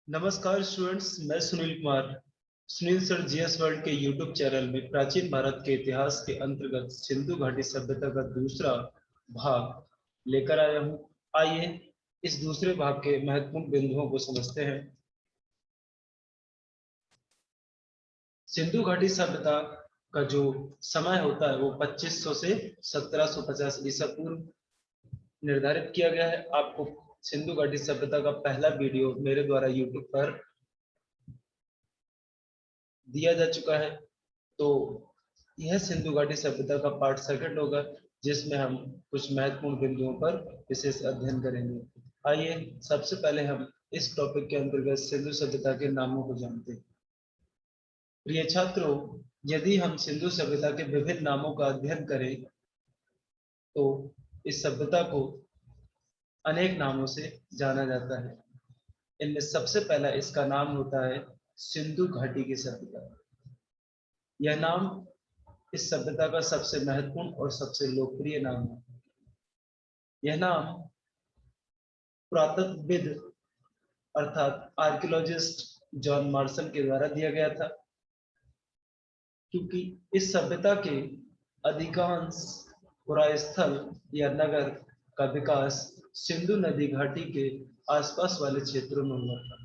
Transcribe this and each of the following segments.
नमस्कार स्टूडेंट्स, मैं Sunil Kumar. Sunil sir GS world के यूट्यूब चैनल में प्राचीन भारत के इतिहास के अंतर्गत सिंधु घाटी सभ्यता का दूसरा भाग लेकर आया हूं। आइए इस दूसरे भाग के महत्वपूर्ण बिंदुओं को समझते हैं। सिंधु घाटी सभ्यता का जो समय होता है वो 2500 से 1750 ईसा पूर्व निर्धारित किया गया है। आपको सिंधु घाटी सभ्यता का पहला वीडियो मेरे द्वारा यूट्यूब पर दिया जा चुका है। तो यह सिंधु घाटी सभ्यता का पार्ट सेकंड होगा, जिसमें हम कुछ महत्वपूर्ण बिंदुओं पर विशेष अध्ययन करेंगे। आइए सबसे पहले हम इस टॉपिक के अंतर्गत सिंधु सभ्यता के नामों को जानते हैं। प्रिय छात्रों, यदि हम सिंधु सभ्यता के विभिन्न नामों का अध्ययन करें तो इस सभ्यता को अनेक नामों से जाना जाता है। इनमें सबसे पहला इसका नाम होता है सिंधु घाटी की सभ्यता। यह नाम इस सभ्यता का सबसे महत्वपूर्ण और सबसे लोकप्रिय नाम है। यह नाम पुरातत्वविद अर्थात आर्कियोलॉजिस्ट जॉन मार्शल के द्वारा दिया गया था, क्योंकि इस सभ्यता के अधिकांश पुरास्थल या नगर का विकास सिंधु नदी घाटी के आसपास वाले क्षेत्रों में हुआ था।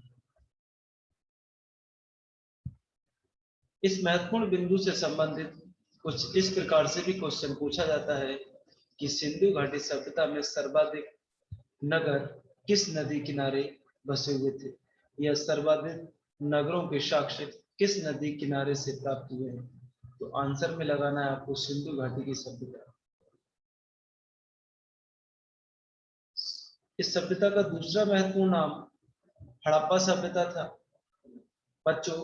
इस महत्वपूर्ण बिंदु से संबंधित कुछ इस प्रकार से भी क्वेश्चन पूछा जाता है कि सिंधु घाटी सभ्यता में सर्वाधिक नगर किस नदी किनारे बसे हुए थे, या सर्वाधिक नगरों के साक्ष्य किस नदी किनारे से प्राप्त हुए हैं। तो आंसर में लगाना है आपको सिंधु घाटी की सभ्यता। इस सभ्यता का दूसरा महत्वपूर्ण नाम हड़प्पा सभ्यता था। बच्चों,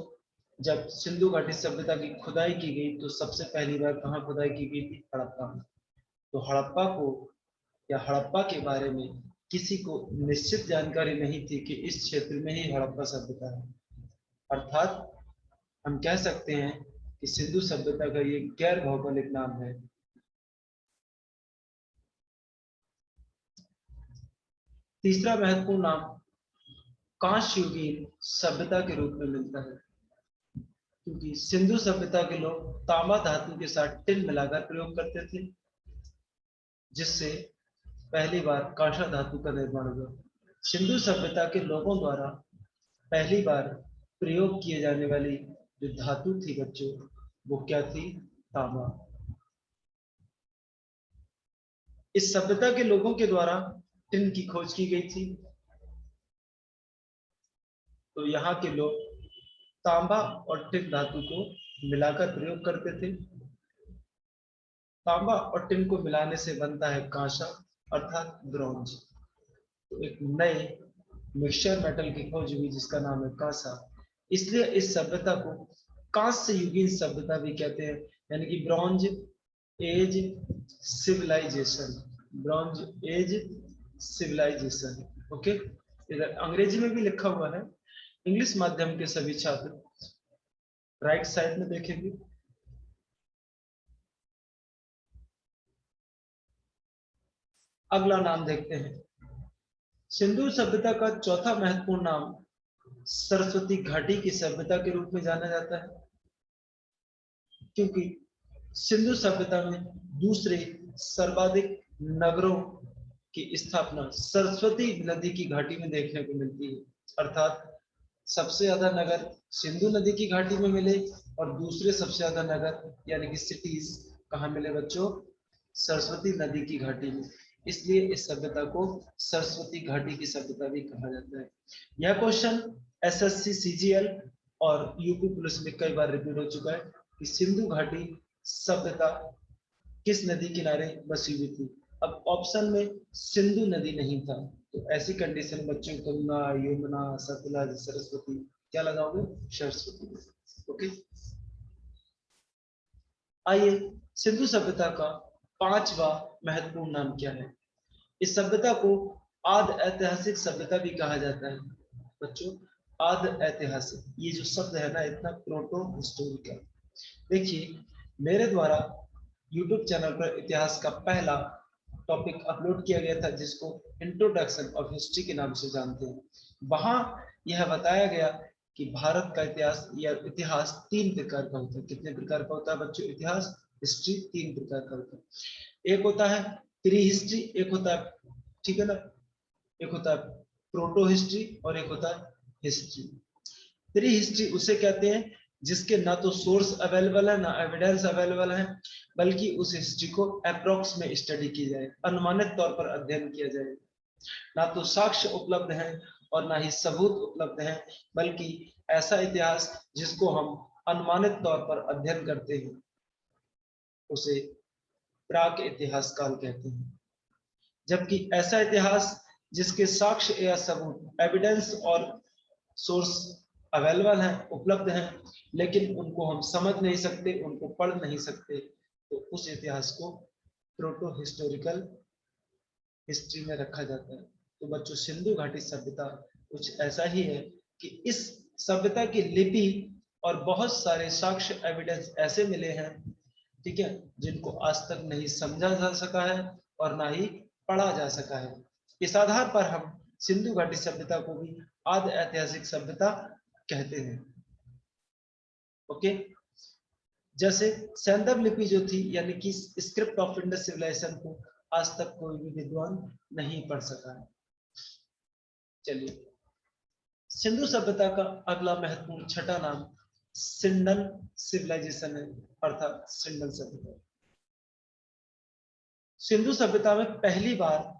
जब सिंधु घाटी सभ्यता की खुदाई की गई तो सबसे पहली बार कहाँ खुदाई की गई थी? हड़प्पा में। तो हड़प्पा को या हड़प्पा के बारे में किसी को निश्चित जानकारी नहीं थी कि इस क्षेत्र में ही हड़प्पा सभ्यता है। अर्थात हम कह सकते हैं कि सिंधु सभ्यता का ये गैर भौगोलिक नाम है। तीसरा महत्वपूर्ण नाम कांस्य युगीन सभ्यता के रूप में मिलता है, क्योंकि सिंधु सभ्यता के लोग तांबा धातु के साथ टिन मिलाकर प्रयोग करते थे, जिससे पहली बार कांसा धातु का निर्माण हुआ। सिंधु सभ्यता के लोगों द्वारा पहली बार प्रयोग किए जाने वाली जो धातु थी बच्चों, वो क्या थी? तांबा। इस सभ्यता के लोगों के द्वारा टिन की खोज की गई थी। तो यहाँ के लोग तांबा और टिन धातु को मिलाकर प्रयोग करते थे। तांबा और टिन को मिलाने से बनता है कांसा अर्थात ब्रॉन्ज। तो एक नए मिक्सचर मेटल की खोज हुई जिसका नाम है कांसा। इसलिए इस सभ्यता को कांस्य युगीन सभ्यता भी कहते हैं, यानी कि bronze age civilization. Bronze age civilization. Okay, इधर अंग्रेजी में भी लिखा हुआ है। इंग्लिश माध्यम के सभी छात्र राइट साइड में देखेंगे। अगला नाम देखते हैं। सिंधु सभ्यता का चौथा महत्वपूर्ण नाम सरस्वती घाटी की सभ्यता के रूप में जाना जाता है, क्योंकि सिंधु सभ्यता में दूसरे सर्वाधिक नगरों की स्थापना सरस्वती नदी की घाटी में देखने को मिलती है। अर्थात सबसे ज्यादा नगर सिंधु नदी की घाटी में मिले और दूसरे सबसे ज्यादा नगर यानी कि सिटीज कहाँ मिले बच्चों? सरस्वती नदी की घाटी में। इसलिए इस सभ्यता को सरस्वती घाटी की सभ्यता भी कहा जाता है। यह क्वेश्चन एसएससी सीजीएल और यूपी पुलिस में कई बार रिपीट हो चुका है कि सिंधु घाटी सभ्यता किस नदी किनारे बसी हुई थी। अब ऑप्शन में सिंधु नदी नहीं था, तो ऐसी कंडीशन बच्चों गंगा, यमुना, सतलज, सरस्वती, क्या लगाओगे? सरस्वती। ओके, आइए सिंधु सभ्यता का पांचवा महत्वपूर्ण नाम क्या है? इस सभ्यता को आद ऐतिहासिक सभ्यता भी कहा जाता है। बच्चों, आद ऐतिहासिक, ये जो शब्द है ना, इतना प्रोटो हिस्टोरिकल। देखिए, मेरे द्वारा यूट्यूब चैनल पर इतिहास का पहला टॉपिक अपलोड किया गया था, जिसको इंट्रोडक्शन ऑफ हिस्ट्री के नाम से जानते हैं। वहां यह बताया गया कि भारत का इतिहास या इतिहास 3 प्रकार का होता है। कितने प्रकार का होता है बच्चों? इतिहास, हिस्ट्री 3 प्रकार का होता है। एक होता है प्री हिस्ट्री, एक होता है, ठीक है ना, एक होता है प्रोटो हिस्ट्री और एक होता है हिस्ट्री। प्री हिस्ट्री उसे कहते हैं जिसके ना तो सोर्स अवेलेबल है ना एविडेंस अवेलेबल है, बल्कि उस हिस्ट्री को अप्रोक्स में स्टडी की जाए, अनुमानित तौर पर अध्ययन किया जाए। ना तो साक्ष्य उपलब्ध है और ना ही सबूत उपलब्ध है, बल्कि ऐसा इतिहास जिसको हम अनुमानित तौर पर अध्ययन करते हैं उसे प्राक इतिहास काल कहते हैं। जबकि ऐसा इतिहास जिसके साक्ष्य या सबूत एविडेंस और सोर्स अवेलेबल है, उपलब्ध हैं, लेकिन उनको हम समझ नहीं सकते, उनको पढ़ नहीं सकते, तो उस इतिहास को प्रोटो हिस्टोरिकल हिस्ट्री में रखा जाता है। तो बच्चों सिंधु घाटी सभ्यता कुछ ऐसा ही है कि इस सभ्यता की लिपि और बहुत सारे साक्ष्य एविडेंस ऐसे मिले हैं, ठीक है, जिनको आज तक नहीं समझा जा सका है और ना ही पढ़ा जा सका है। इस आधार पर हम सिंधु घाटी सभ्यता को भी आदि ऐतिहासिक सभ्यता कहते हैं। ओके, जैसे सैंदव लिपि जो थी यानी कि स्क्रिप्ट ऑफ इंडस सिविलाइजेशन को आज तक कोई भी विद्वान नहीं पढ़ सका है। चलिए, सिंधु सभ्यता का अगला महत्वपूर्ण छठा नाम सिंडन सिविलाइजेशन है, अर्थात सिंडन सभ्यता। सिंधु सभ्यता में पहली बार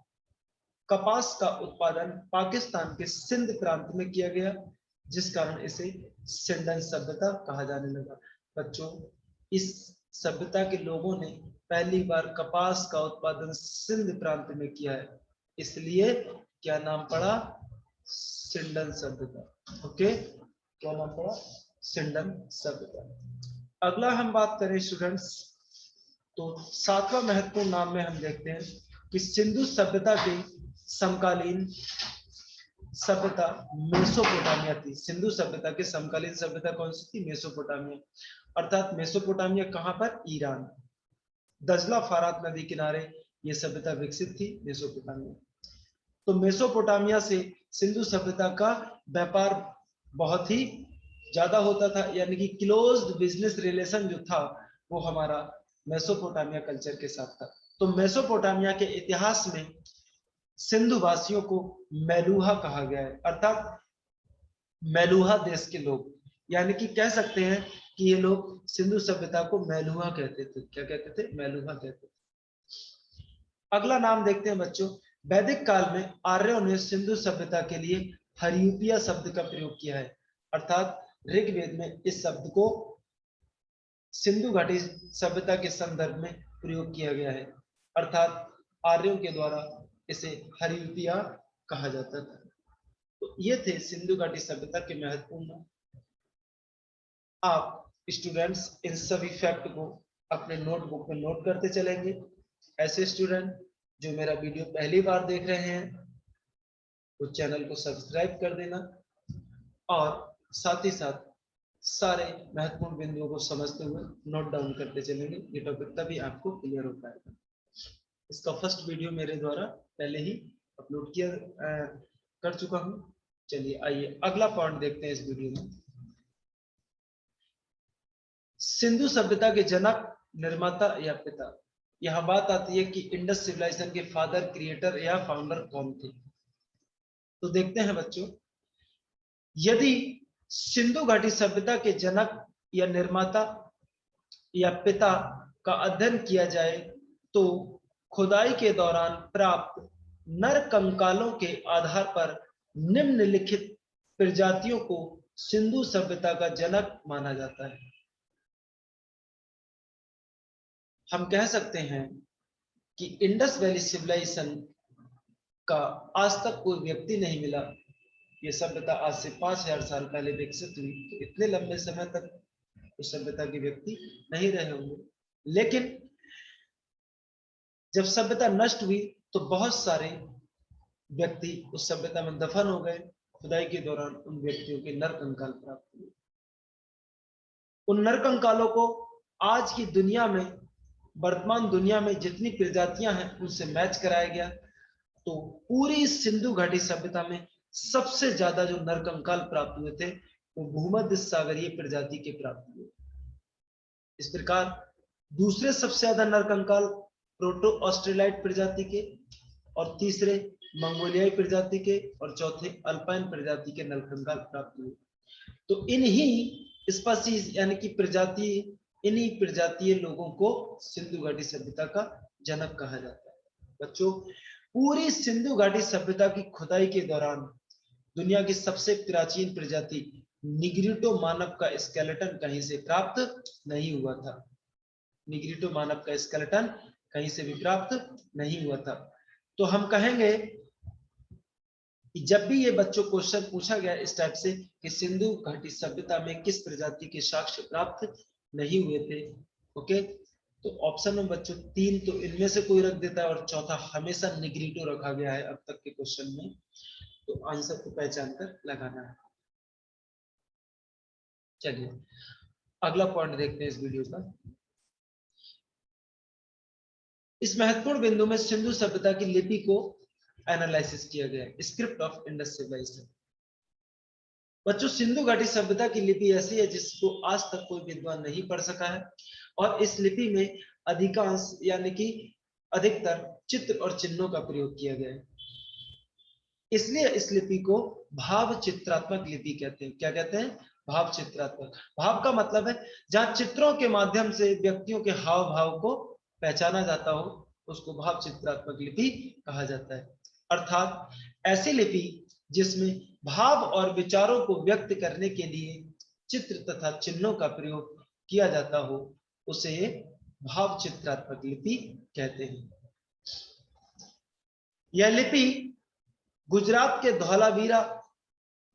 कपास का उत्पादन पाकिस्तान के सिंध प्रांत में किया गया, जिस कारण इसे सिंडन सभ्यता कहा जाने लगा। बच्चों, इस सभ्यता के लोगों ने पहली बार कपास का उत्पादन सिंध प्रांत में किया है, इसलिए क्या नाम पड़ा? सिंडन सभ्यता। ओके, क्या नाम पड़ा? सिंडन सभ्यता। अगला हम बात करें स्टूडेंट्स, तो सातवां महत्वपूर्ण नाम में हम देखते हैं कि सिंधु सभ्यता के समकालीन सभ्यता मेसोपोटामिया थी। सिंधु सभ्यता के समकालीन सभ्यता कौन सी थी? मेसोपोटामिया, अर्थात मेसोपोटामिया कहां पर? ईरान, दजला फरात नदी किनारे ये सभ्यता विकसित थी, मेसोपोटामिया। तो मेसोपोटामिया से सिंधु सभ्यता का व्यापार बहुत ही ज्यादा होता था, यानी कि क्लोज्ड बिजनेस रिलेशन जो था वो हमारा मेसोपोटामिया कल्चर के साथ था। तो मेसोपोटामिया के इतिहास में सिंधु वासियों को मेलुहा कहा गया है, अर्थात मेलुहा देश के लोग, यानी कि कह सकते हैं कि ये लोग सिंधु सभ्यता को मेलुहा कहते थे। क्या कहते थे? मेलुहा कहते थे। अगला नाम देखते हैं बच्चों, वैदिक काल में आर्यों ने सिंधु सभ्यता के लिए हरियूपिया शब्द का प्रयोग किया है, अर्थात ऋग्वेद में इस शब्द को सिंधु घाटी सभ्यता के संदर्भ में प्रयोग किया गया है, अर्थात आर्यों के द्वारा इसे हरियूपिया कहा जाता था। तो ये थे सिंधु घाटी सभ्यता के महत्वपूर्ण। आप स्टूडेंट्स इन सभी फैक्ट को अपने नोटबुक में नोट करते चलेंगे। ऐसे स्टूडेंट जो मेरा वीडियो पहली बार देख रहे हैं वो चैनल को सब्सक्राइब कर देना और साथ ही साथ सारे महत्वपूर्ण बिंदुओं को समझते हुए नोट डाउन करते चलेंगे। ये टॉपिक तभी आपको क्लियर हो पाएगा। इसका फर्स्ट वीडियो मेरे द्वारा पहले ही अपलोड किया कर चुका हूं। चलिए आइए अगला पॉइंट देखते हैं इस वीडियो में। सिंधु सभ्यता के जनक, निर्माता या पिता। यहां बात आती है कि इंडस सिविलाइजेशन के फादर, क्रिएटर या फाउंडर कौन थे। तो देखते हैं बच्चों, यदि सिंधु घाटी सभ्यता के जनक या निर्माता या पिता का अध्ययन किया जाए तो खुदाई के दौरान प्राप्त नर कंकालों के आधार पर निम्नलिखित प्रजातियों को सिंधु सभ्यता का जनक माना जाता है। हम कह सकते हैं कि इंडस वैली सिविलाइजेशन का आज तक कोई व्यक्ति नहीं मिला। ये सभ्यता आज से 5000 साल पहले विकसित हुई, तो इतने लंबे समय तक उस सभ्यता के व्यक्ति नहीं रहे होंगे। लेकिन जब सभ्यता नष्ट हुई तो बहुत सारे व्यक्ति उस सभ्यता में दफन हो गए। खुदाई के दौरान उन व्यक्तियों के नर कंकाल प्राप्त हुए। उन नर कंकालों को आज की दुनिया में, वर्तमान दुनिया में जितनी प्रजातियां हैं उनसे मैच कराया गया। तो पूरी सिंधु घाटी सभ्यता में सबसे ज्यादा जो नरकंकाल प्राप्त हुए थे वो भूमध्य सागरीय प्रजाति के प्राप्त हुए। इस प्रकार दूसरे सबसे ज्यादा नरकंकाल प्रोटो ऑस्ट्रेलाइट प्रजाति के, और तीसरे मंगोलियाई प्रजाति के, और चौथे अल्पाइन प्रजाति के नरकंकाल प्राप्त हुए। तो इन्हीं स्पीशीज यानी कि प्रजाति, इन्हीं प्रजातीय लोगों को सिंधु घाटी सभ्यता का जनक कहा जाता है। बच्चों, पूरी सिंधु घाटी सभ्यता की खुदाई के दौरान दुनिया की सबसे प्राचीन प्रजाति निग्रिटो मानव का स्केलेटन कहीं से प्राप्त नहीं हुआ था। निग्रिटो मानव का स्केलेटन कहीं से भी प्राप्त नहीं हुआ था। तो हम कहेंगे कि जब भी ये बच्चों क्वेश्चन पूछा गया इस टाइप से कि सिंधु घाटी सभ्यता में किस प्रजाति के साक्ष्य प्राप्त नहीं हुए थे, ओके, तो ऑप्शन में बच्चों 3 तो इनमें से कोई रख देता है और चौथा हमेशा निग्रिटो रखा गया है अब तक के क्वेश्चन में। तो आंसर को पहचान कर लगाना है। चलिए अगला पॉइंट देखते हैं इस वीडियो का। इस महत्वपूर्ण बिंदु में सिंधु सभ्यता की लिपि को एनालिसिस किया गया है। Script of Indus civilization. बच्चों, सिंधु घाटी सभ्यता की लिपि ऐसी है जिसको आज तक कोई विद्वान नहीं पढ़ सका है, और इस लिपि में अधिकांश यानी कि अधिकतर चित्र और चिन्हों का प्रयोग किया गया है। इसलिए इस लिपि को भाव चित्रात्मक लिपि कहते हैं। क्या कहते हैं? भाव चित्रात्मक। भाव का मतलब है जहां चित्रों के माध्यम से व्यक्तियों के हाव भाव को पहचाना जाता हो, उसको भाव चित्रात्मक लिपि कहा जाता है। अर्थात ऐसी लिपि जिसमें भाव और विचारों को व्यक्त करने के लिए चित्र तथा चिन्हों का प्रयोग किया जाता हो, उसे भाव चित्रात्मक लिपि कहते हैं। यह लिपि गुजरात के धौलावीरा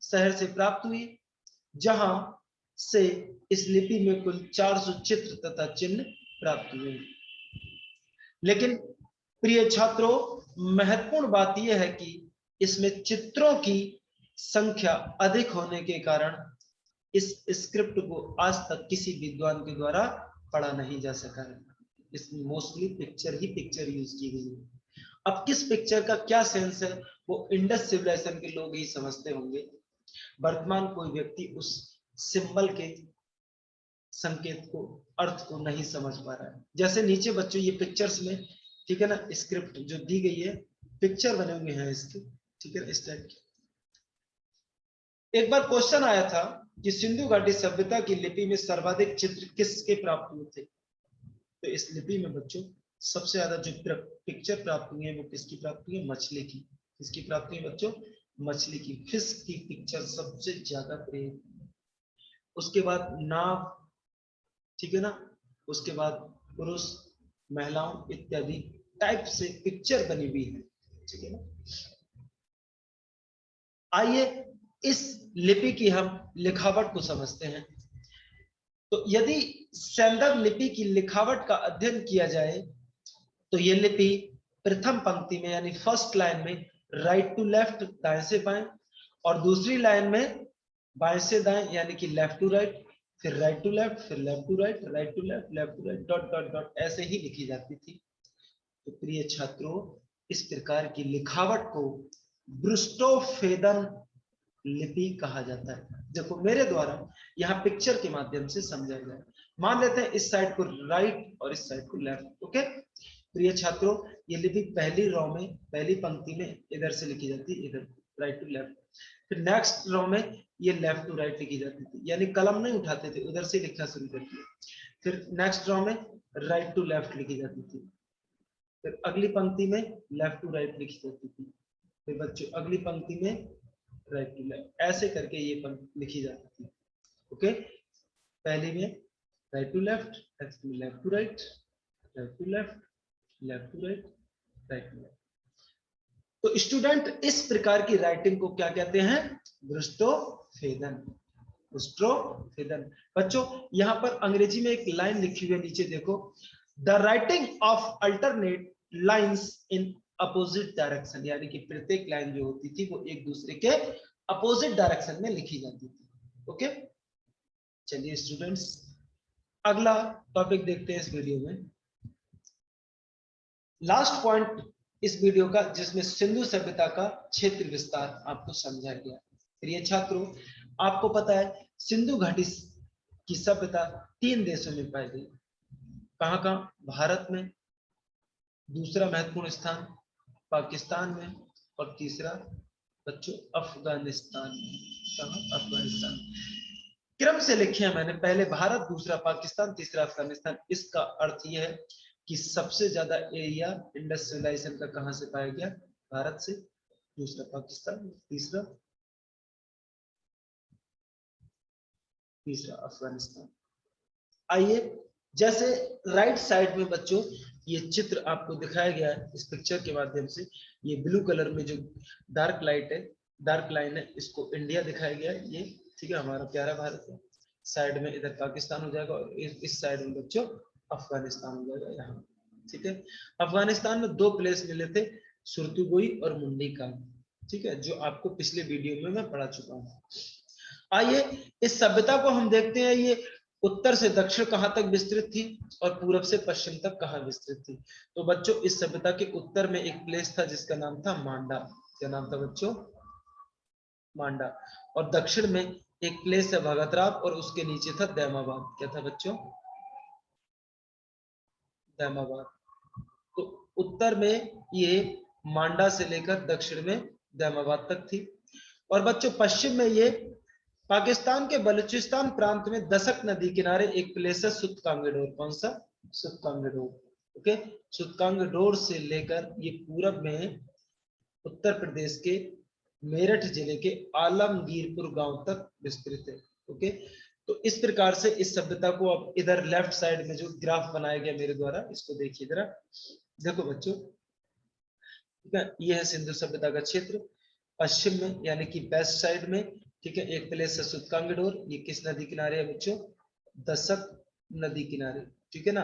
शहर से प्राप्त हुई, जहां से इस लिपि में कुल 400 चित्र तथा चिन्ह प्राप्त हुए। लेकिन प्रिय छात्रों, महत्वपूर्ण बात यह है कि इसमें चित्रों की संख्या अधिक होने के कारण इस स्क्रिप्ट को आज तक किसी विद्वान के द्वारा पढ़ा नहीं जा सका है। इसमें मोस्टली पिक्चर यूज की गई है। अब किस पिक्चर का क्या सेंस है वो इंडस सिविलाइजेशन के लोग ही समझते होंगे। वर्तमान कोई व्यक्ति उस सिंबल के संकेत को, अर्थ को नहीं समझ पा रहा है। जैसे नीचे बच्चों ये पिक्चर्स में, ठीक है ना, स्क्रिप्ट जो दी गई है, पिक्चर बने हुए हैं इसके, ठीक है, इस टाइप की। एक बार क्वेश्चन आया था कि सिंधु घाटी सभ्यता की लिपि में सर्वाधिक चित्र किसके प्राप्त हुए थे। तो इस लिपि में बच्चों सबसे ज्यादा जो पिक्चर प्राप्त हुई है वो किसकी प्राप्त हुई है? मछली की। किसकी प्राप्त हुई है बच्चों? मछली की, फिश की पिक्चर सबसे ज्यादा प्रयोग। उसके बाद नाव, ठीक है ना, उसके बाद पुरुष, महिलाओं इत्यादि टाइप से पिक्चर बनी हुई है, ठीक है ना। आइए इस लिपि की हम लिखावट को समझते हैं। तो यदि सैंदव लिपि की लिखावट का अध्ययन किया जाए तो यह लिपि प्रथम पंक्ति में यानी फर्स्ट लाइन में राइट टू लेफ्ट, दाएं से बाएं, और दूसरी लाइन में बाएं से दाएं यानी कि लेफ्ट टू राइट, फिर राइट टू लेफ्ट, फिर left to right, right to left, left to right, dot dot dot ऐसे ही लिखी जाती थी। तो प्रिय छात्रों, इस प्रकार की लिखावट को ब्रुस्टोफेदन लिपि कहा जाता है। देखो मेरे द्वारा यहाँ पिक्चर के माध्यम से समझाया जाए। मान लेते हैं इस साइड को राइट और इस साइड को लेफ्ट, ओके। प्रिय छात्रों, ये लिपि पहली रो में, पहली पंक्ति में इधर से लिखी जाती है, इधर राइट टू लेफ्ट। फिर नेक्स्ट रो में ये लेफ्ट टू राइट लिखी जाती थी, यानी कलम नहीं उठाते थे, उधर से लिखना शुरू करते थे। फिर नेक्स्ट रो में राइट टू लेफ्ट लिखी जाती थी। फिर अगली पंक्ति में लेफ्ट टू राइट लिखी जाती थी। फिर बच्चों अगली पंक्ति में राइट टू लेफ्ट, ऐसे करके ये पंक्ति लिखी जाती थी, ओके। पहली में राइट टू लेफ्ट, नेक्स्ट में left to right, right to left, left to right, right to left. तो स्टूडेंट, इस प्रकार की राइटिंग को क्या कहते हैं? ब्रुस्टोफेदन। ब्रुस्टोफेदन। बच्चों यहाँ पर अंग्रेजी में एक लाइन लिखी हुई है, नीचे देखो, the writing of alternate lines in opposite direction, यानी कि प्रत्येक लाइन जो होती थी वो एक दूसरे के अपोजिट डायरेक्शन में लिखी जाती थी, ओके। चलिए स्टूडेंट्स, अगला टॉपिक देखते हैं इस वीडियो में। लास्ट पॉइंट इस वीडियो का, जिसमें सिंधु सभ्यता का क्षेत्र विस्तार आपको समझाया गया। प्रिय छात्रों, आपको पता है सिंधु घाटी की सभ्यता 3 देशों में पाई गई। कहां कहां? भारत में, दूसरा महत्वपूर्ण स्थान पाकिस्तान में, और तीसरा बच्चों अफगानिस्तान में। कहां? अफगानिस्तान। क्रम से लिखे हैं मैंने, पहले भारत, दूसरा पाकिस्तान, तीसरा अफगानिस्तान। इसका अर्थ यह है कि सबसे ज्यादा एरिया इंडस्ट्रियलाइजेशन का कहां से पाया गया? भारत से, दूसरा पाकिस्तान, तीसरा अफगानिस्तान। आइए, जैसे राइट साइड में बच्चों ये चित्र आपको दिखाया गया है इस पिक्चर के माध्यम से। ये ब्लू कलर में जो डार्क लाइट है, डार्क लाइन है, इसको इंडिया दिखाया गया है। ये ठीक है, हमारा प्यारा भारत है। साइड में इधर पाकिस्तान हो जाएगा, और इस साइड में बच्चों अफगानिस्तान हो जाएगा यहाँ। ठीक है, अफगानिस्तान में 2 प्लेस मिले थे, सुरतुगोई और मुंडी का। ठीक है, जो आपको पिछले वीडियो में मैं पढ़ा चुका हूँ। आइए, इस सभ्यता को हम देखते हैं। ये उत्तर से दक्षिण कहां तक विस्तृत थी, और पूरब से पश्चिम तक कहां विस्तृत थी? तो बच्चों, इस सभ्यता के उत्तर में एक प्लेस था जिसका नाम था मांडा। क्या नाम था बच्चों? मांडा। और दक्षिण में एक प्लेस है भगतराव, और उसके नीचे था दैमाबाद। क्या था बच्चों? दैमाबाद। तो उत्तर में ये मांडा से लेकर दक्षिण में दैमाबाद तक थी। और बच्चों, पश्चिम में ये पाकिस्तान के बलूचिस्तान प्रांत में दसक नदी किनारे एक प्लेस है सुतकांगडोर। कौन सा? सुतकांगडोर। ओके, सुतकांगडोर से लेकर ये पूरब में उत्तर प्रदेश के मेरठ जिले के आलमगीरपुर गांव तक विस्तृत है। ओके, तो इस प्रकार से इस सभ्यता को अब इधर लेफ्ट साइड में जो ग्राफ बनाया गया मेरे द्वारा, इसको देखिए जरा। देखो बच्चों, ठीक है, ये है सिंधु सभ्यता का क्षेत्र। पश्चिम में यानी कि वेस्ट साइड में, ठीक है, एक प्लेस है सुतकांगडोर। ये किस नदी किनारे है बच्चों? दसक नदी किनारे। ठीक है ना,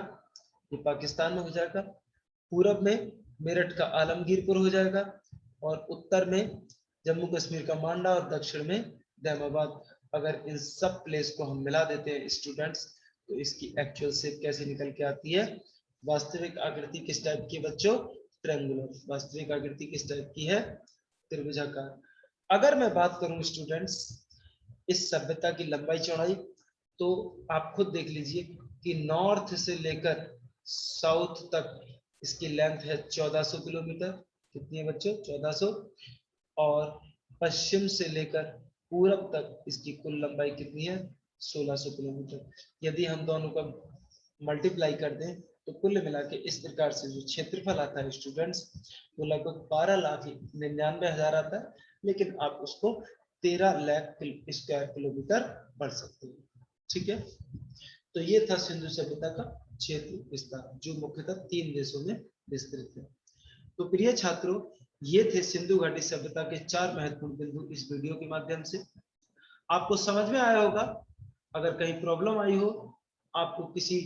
ये पाकिस्तान में हो जाएगा। पूरब में मेरठ का आलमगीरपुर हो जाएगा, और उत्तर में जम्मू कश्मीर का मांडा, और दक्षिण में दैमाबाद। अगर इन सब प्लेस को हम मिला देते हैं स्टूडेंट्स, तो इसकी एक्चुअल शेप कैसे निकल के आती है? वास्तविक आकृति किस टाइप की बच्चों? ट्रायंगुलर। वास्तविक आकृति किस टाइप की है? त्रिभुजाकार। अगर मैं बात करूं स्टूडेंट्स इस सभ्यता की लंबाई चौड़ाई, तो आप खुद देख लीजिए कि नॉर्थ से लेकर साउथ तक इसकी लेंथ है 1400 किलोमीटर। कितनी है बच्चों? 1400। और पश्चिम से लेकर पूरब तक इसकी कुल लंबाई कितनी है? 1600 किलोमीटर। यदि हम दोनों का मल्टीप्लाई कर दें, तो कुल मिला के इस प्रकार से जो क्षेत्रफल आता है स्टूडेंट्स, वो लगभग 12,99,000 आता है। लेकिन आप उसको 13 लाख स्क्वायर किलोमीटर बढ़ सकते हैं। ठीक है, तो ये था सिंधु सभ्यता का क्षेत्र विस्तार, जो मुख्यतः 3 देशों में विस्तृत है। तो प्रिय छात्रों, ये थे सिंधु घाटी सभ्यता के 4 महत्वपूर्ण बिंदु इस वीडियो के माध्यम से। आपको समझ में आया होगा। अगर कहीं प्रॉब्लम आई हो, आपको किसी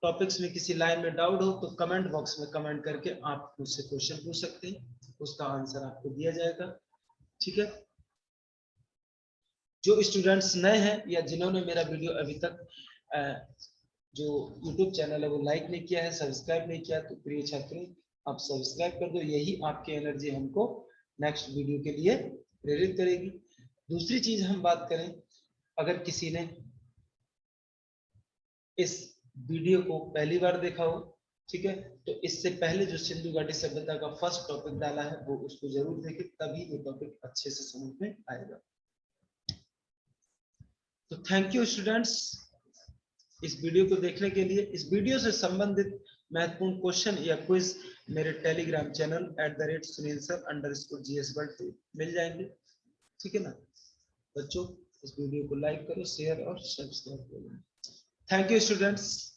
टॉपिक्स में, किसी लाइन में डाउट हो, तो कमेंट बॉक्स में कमेंट करके आप मुझसे क्वेश्चन पूछ सकते हैं, उसका आंसर आपको दिया जाएगा। ठीक है, जो स्टूडेंट्स नए हैं या जिन्होंने मेरा वीडियो अभी तक जो YouTube चैनल है वो लाइक नहीं किया है, सब्सक्राइब नहीं किया, तो प्रिय छात्रों आप सब्सक्राइब कर दो। यही आपकी एनर्जी हमको नेक्स्ट वीडियो के लिए प्रेरित करेगी। दूसरी चीज हम बात करें, अगर किसी ने इस वीडियो को पहली बार देखा हो, ठीक है, तो इससे पहले जो सिंधु घाटी सभ्यता का फर्स्ट टॉपिक डाला है वो उसको जरूर देखें, तभी वो टॉपिक अच्छे से समझ में आएगा। तो थैंक यू स्टूडेंट्स इस वीडियो को देखने के लिए। इस वीडियो से संबंधित महत्वपूर्ण क्वेश्चन या क्विज मेरे टेलीग्राम चैनल @sunilsir_gs पे मिल जाएंगे। ठीक है ना बच्चों, इस वीडियो को लाइक करो, शेयर और सब्सक्राइब करो। Thank you students.